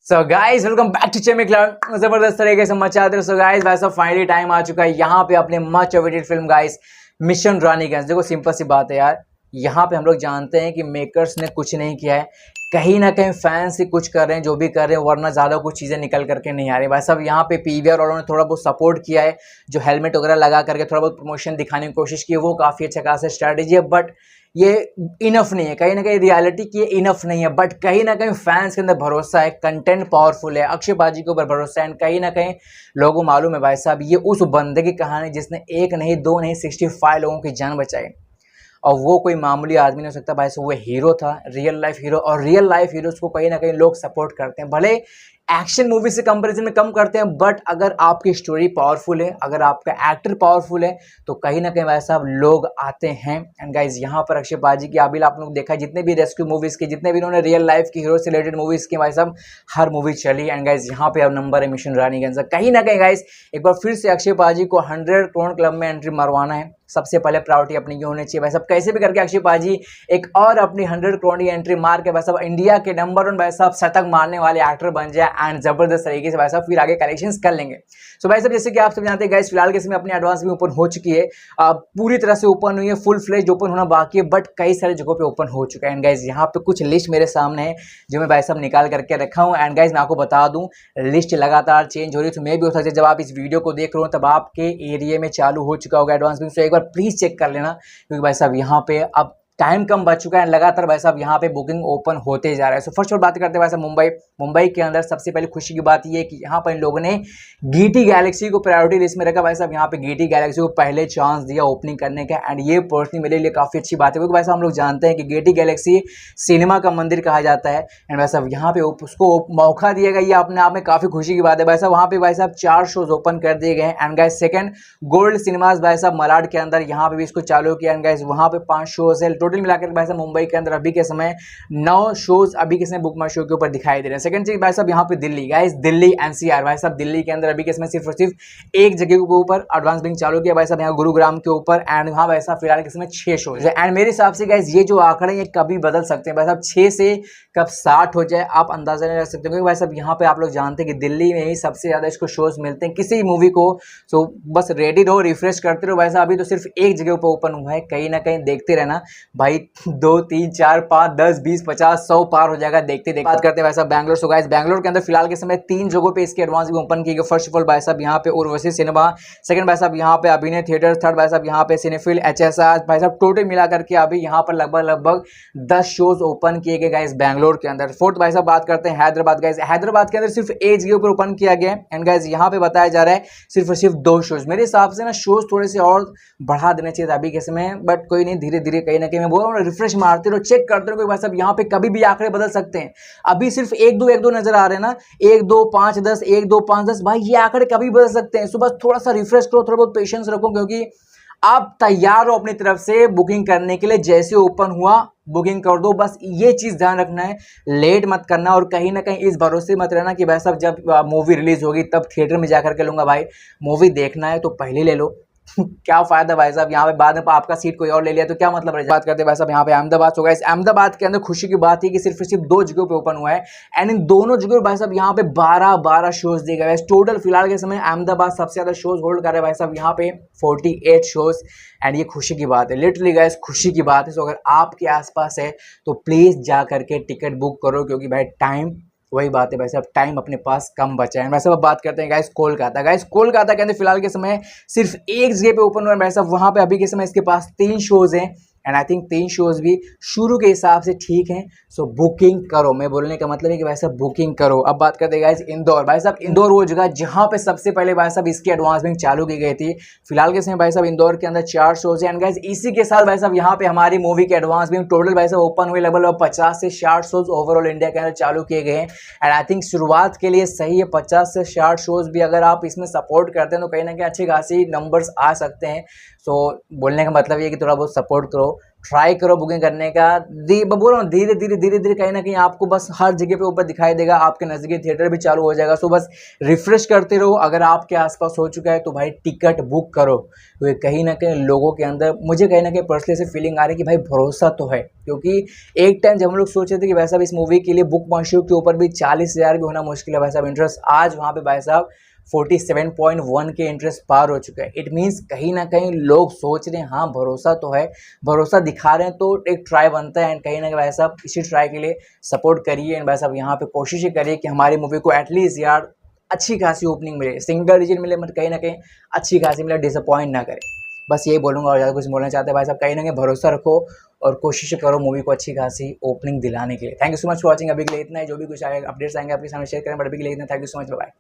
So guys welcome back to Chemic Cloud. जबरदस्त तरीके से मचा दे। सो गाइस वैसा फाइनली टाइम आ चुका है यहाँ पे अपने much awaited film guys mission Raniganj. देखो सिंपल सी बात है यार, यहाँ पे हम लोग जानते हैं कि मेकर्स ने कुछ नहीं किया है, कहीं ना कहीं फैंस ही कुछ कर रहे हैं, जो भी कर रहे हैं, वरना ज़्यादा कुछ चीज़ें निकल करके नहीं आ रही। भाई साहब यहाँ पे पीवीआर और उन्होंने थोड़ा बहुत सपोर्ट किया है, जो हेलमेट वगैरह लगा करके थोड़ा बहुत प्रमोशन दिखाने की कोशिश की है, वो काफ़ी अच्छा खासा स्ट्रैटेजी है। बट ये इनफ नहीं है, कहीं ना कहीं रियलिटी की इनफ नहीं है। बट कहीं ना कहीं फैंस के अंदर भरोसा है, कंटेंट पावरफुल है, अक्षय बाजी के ऊपर भरोसा है। एंड कहीं ना कहीं लोगों को मालूम है भाई साहब ये उस बंदे की कहानी जिसने एक नहीं दो नहीं 65 लोगों की जान बचाई, और वो कोई मामूली आदमी नहीं हो सकता भाई साहब। वो हीरो था, रियल लाइफ हीरो, और रियल लाइफ हीरोज को कहीं ना कहीं लोग सपोर्ट करते हैं, भले एक्शन मूवी से कंपैरिजन में कम करते हैं, बट अगर आपकी स्टोरी पावरफुल है, अगर आपका एक्टर पावरफुल है, तो कहीं ना कहीं भाई साहब लोग आते हैं। एंड गाइज यहाँ पर अक्षय बाजी की अभी आप लोग देखा है, जितने भी रेस्क्यू मूवीज के, जितने भी इन्होंने रियल लाइफ की हीरो से रिलेटेड मूवीज की, भाई साहब हर मूवी चली। एंड गाइज यहाँ पे अब नंबर है मिशन रानीगंज। कहीं ना कहीं गाइज एक बार फिर से अक्षय बाजी को 100 करोड़ क्लब में एंट्री मरवाना है। सबसे पहले प्रायोरिटी अपनी ये होनी चाहिए भाई साहब, कैसे भी करके अक्षय बाजी एक और अपनी 100 करोड़ की एंट्री मार के भाई साहब इंडिया के नंबर 1 भाई साहब शतक मारने वाले एक्टर बन जाए, एंड जबरदस्त तरीके से भाई साहब फिर आगे कलेक्शंस कर लेंगे। सो भाई साहब जैसे कि आप सब जानते हैं गाइस, फिलहाल के समय अपनी एडवांस भी ओपन हो चुकी है, पूरी तरह से ओपन हुई है, फुल फ्लेज ओपन होना बाकी है, बट कई सारे जगहों पे ओपन हो चुका है। एंड गाइस यहाँ पे कुछ लिस्ट मेरे सामने है जो मैं भाई साहब निकाल करके रखा हूँ। एंड गाइस मैं आपको बता दूं, लिस्ट लगातार चेंज हो रही है, तो मैं भी हो सकता है जब आप इस वीडियो को देख रहे हो तब आपके एरिया में चालू हो चुका होगा एडवांस बुकिंग। तो एक बार प्लीज चेक कर लेना, क्योंकि भाई साहब यहाँ पे अब टाइम कम बच चुका है, लगातार भाई साहब यहाँ पे बुकिंग ओपन होते जा रहा है। सो फर्स्ट और बात करते हैं भाई साहब मुंबई के अंदर सबसे पहले खुशी की बात ये है कि यहाँ पर इन लोगों ने GT गैलेक्सी को प्रायोरिटी लिस्ट में रखा। भाई साहब यहाँ पे GT गैलेक्सी को पहले चांस दिया ओपनिंग करने का, एंड ये पर्सनली मेरे लिए काफी अच्छी बात है, क्योंकि भाई साहब हम लोग जानते हैं कि GT गैलेक्सी सिनेमा का मंदिर कहा जाता है। एंड भाई साहब यहाँ पे उसको मौका दिया गया, ये अपने आप में काफी खुशी की बात है। भाई साहब वहाँ पे भाई साहब 4 शोज ओपन कर दिए गए। And guys second gold cinemas भाई साहब मलाड के अंदर यहाँ पे भी इसको चालू किया। एंड गाइस वहाँ पे 5 शोज है टोटल मिलाकर भाई साहब मुंबई के अंदर अभी के समय 9 शोज अभी के समय बुक माई शो के ऊपर दिखाई दे रहे हैं। सेकंड चीज भाई साहब यहाँ पे दिल्ली, गाइस दिल्ली NCR भाई साहब दिल्ली के अंदर अभी के समय सिर्फ और सिर्फ एक जगह के ऊपर एडवांस बिंग चालू किया भाई साहब, यहाँ गुरुग्राम के ऊपर। एंड वहाँ भाई साहब फिलहाल के समय 6 शोज है। एंड मेरे हिसाब से गाइस ये जो आंकड़े ये कभी बदल सकते हैं भाई साहब, 6 से कब 60 हो जाए आप अंदाजा नहीं रख सकते, क्योंकि भाई साहब यहाँ पे आप लोग जानते हैं कि दिल्ली में ही सबसे ज्यादा इसको शोज मिलते हैं किसी मूवी को। सो बस रेडी रहो, रिफ्रेश करते रहो भाई साहब। अभी तो सिर्फ एक जगह पर ओपन हुआ है, कहीं ना कहीं देखते रहना भाई, 2 3 4 5 10 20 50 100 पार हो जाएगा देखते देखते। बात करते हैं भाई साहब बैंगलोर। सो गाइस बैंगलोर के अंदर फिलहाल के समय 3 जगहों पे इसके एडवांस भी ओपन किए गए। फर्स्ट ऑफ ऑल भाई साहब यहाँ पे उर्वशी सिनेमा, सेकंड भाई साहब यहाँ पे अभिनय थिएटर, थर्ड भाई साहब यहाँ पे सिनेफिल HSR। भाई साहब टोटल मिला करके अभी यहाँ पर लगभग 10 शोज ओपन किए गए गाइस बैंगलोर के अंदर। फोर्थ भाई साहब बात करते हैं हैदराबाद। गाइस हैदराबाद के अंदर सिर्फ एक जगह पर ओपन किया गया। एंड गाइस यहाँ पे बताया जा रहा है सिर्फ और सिर्फ 2 शोज। मेरे हिसाब से ना शोज थोड़े से और बढ़ा देने चाहिए अभी के समय, बट कोई नहीं, धीरे धीरे कहीं ना कहीं मैं बोल रहा हूँ रिफ्रेश मारते रहो, चेक करते रहो, भाई साहब यहाँ पे कभी भी आंकड़े बदल सकते हैं। अभी सिर्फ 1 2 नजर आ रहे हैं ना, 1 2 5 10 1 2 5 10, भाई ये आंकड़े कभी बदल सकते हैं। सुबह थोड़ा सा रिफ्रेश करो, थोड़ा बहुत पेशेंस रखो, क्योंकि आप तैयार हो अपनी तरफ से बुकिंग करने के लिए। जैसे ओपन हुआ बुकिंग कर दो, बस ये चीज ध्यान रखना है, लेट मत करना। और कहीं ना कहीं इस भरोसे मत रहना कि भाई साहब जब मूवी रिलीज होगी तब थिएटर में जाकर के लूंगा। भाई मूवी देखना है तो पहले ले लो क्या फायदा भाई साहब यहाँ पे बाद में आपका सीट कोई और ले लिया तो क्या मतलब है। बात करते हैं भाई साहब यहाँ पे अहमदाबाद। हो गया इस अहमदाबाद के अंदर खुशी की बात है कि सिर्फ 2 जगहों पे ओपन हुआ है, एंड इन दोनों जगहों भाई साहब यहाँ पे 12 शोज दिए गए। टोटल फिलहाल के समय अहमदाबाद सबसे ज्यादा शोज होल्ड कर रहे हैं भाई साहब यहाँ पे 48 शोज। एंड ये खुशी की बात है, लिटरली गाइस खुशी की बात है। तो अगर आपके आसपास है तो प्लीज जा करके टिकट बुक करो, क्योंकि भाई टाइम, वही बात है भाई साहब, टाइम अपने पास कम बचा है। वैसे अब बात करते हैं गाइस कोलकाता। गाइस कोलकाता के अंदर फिलहाल के समय सिर्फ एक जगह पे ओपन हुआ है भाई साहब, वहां पे अभी के समय इसके पास 3 शोज हैं। एंड आई थिंक 3 शोज भी शुरू के हिसाब से ठीक हैं। सो बुकिंग करो, मैं बोलने का मतलब है कि भाई साहब बुकिंग करो। अब बात करते हैं गाइस इंदौर। भाई साहब इंदौर वो जगह जहां पे सबसे पहले भाई साहब इसकी एडवांस बुकिंग चालू की गई थी। फिलहाल के समय भाई साहब इंदौर के अंदर 4 शोज हैं। एंड गाइस इसी के साथ भाई साहब यहाँ पे हमारी मूवी की एडवांस बुकिंग टोटल भाई साहब ओपन हुए लगभग 50 से 60 शोज ओवरऑल इंडिया के अंदर चालू किए गए हैं। एंड आई थिंक शुरुआत के लिए सही है, 50 से 60 शोज भी अगर आप इसमें सपोर्ट करते हैं तो कहीं ना कहीं अच्छी खासी नंबर्स आ सकते हैं। सो बोलने का मतलब ये कि थोड़ा बहुत सपोर्ट करो, ट्राई करो बुकिंग करने का। बोल रहा हूँ धीरे धीरे कहीं ना कहीं आपको बस हर जगह पे ऊपर दिखाई देगा, आपके नज़दीकी थिएटर भी चालू हो जाएगा। सो बस रिफ्रेश करते रहो। अगर आपके आसपास हो चुका है तो भाई टिकट बुक करो। तो कहीं ना कहीं लोगों के अंदर मुझे कहीं ना कहीं पर्सनली से फीलिंग आ रही है कि भाई भरोसा तो है, क्योंकि एक टाइम जब हम लोग सोच रहे थे कि भाई साहब इस मूवी के लिए बुक माई शो के ऊपर भी 40,000 भी होना मुश्किल है भाई साहब इंटरेस्ट, आज वहाँ पे भाई साहब 47.1 के इंटरेस्ट पार हो चुका है। इट मीन्स कहीं ना कहीं लोग सोच रहे हैं हाँ भरोसा तो है, भरोसा दिखा रहे हैं, तो एक ट्राई बनता है। एंड कहीं ना कहीं भाई साहब इसी ट्राई के लिए सपोर्ट करिए। एंड भाई साहब यहाँ पे कोशिश करिए कि हमारी मूवी को एटलीस्ट यार अच्छी खासी ओपनिंग मिले, सिंगल डिजिट मिले, मत कहीं ना कहीं अच्छी खासी मिले, डिसअपॉइंट ना करे। बस ये बोलूँगा और ज़्यादा कुछ बोलना चाहते हैं भाई साहब, कहीं ना कहीं भरोसा रखो और कोशिश करो मूवी को अच्छी खासी ओपनिंग दिलाने के लिए। Thank you so much for watching. अभी के लिए इतना है, जो भी कुछ आएगा अपडेट्स आएंगे आपके सामने शेयर करें, बट अभी के लिए इतना। Thank you so much, bye.